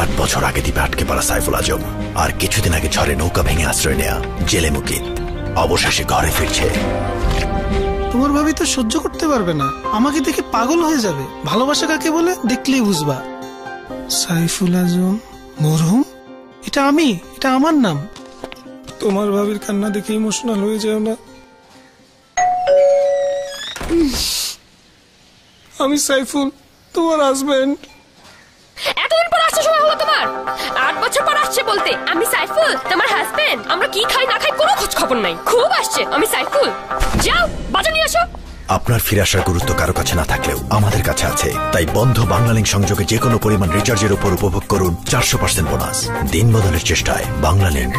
7 বছর আগে দ্বীপে আটকে পড়া সাইফুল আজম আর কিছুদিন আগে ঝড়ে নৌকা ভেঙে আশ্রয় নেয়া জেলে মুকিত অবশেষে ঘরে ফিরছে। তোমার ভাবি তো সহ্য করতে পারবে না, আমাকে দেখে পাগল হয়ে যাবে। ভালোবাসা কাকে বলে দেখলেই বুঝবা। সাইফুল আজম মরহুম, এটা আমার নাম। তোমার ভাবির কান্না দেখে ইমোশনাল হয়ে যাও না। আমি সাইফুল, তোমার হাজবেন্ড। এতদিন পর আসছে সময় হলো তোমার? 8 বছর পর আসছে বলতে আমি সাইফুল তোমার হাজবেন্ড। আমরা কি খাই না খাই কোনো খোঁজ খবর নাই। খুব আসছে আমি সাইফুল। যাও বাজা নিয়ে আসো। আপনার ফিরে আসার গুরুত্ব কারো কাছে না থাকলেও আমাদের কাছে আছে, তাই বন্ধ বাংলালিংক সংযোগে যে কোনো পরিমাণ রিচার্জের উপর উপভোগ করুন 400% বোনাস। দিন বদলের চেষ্টায় বাংলালিংক।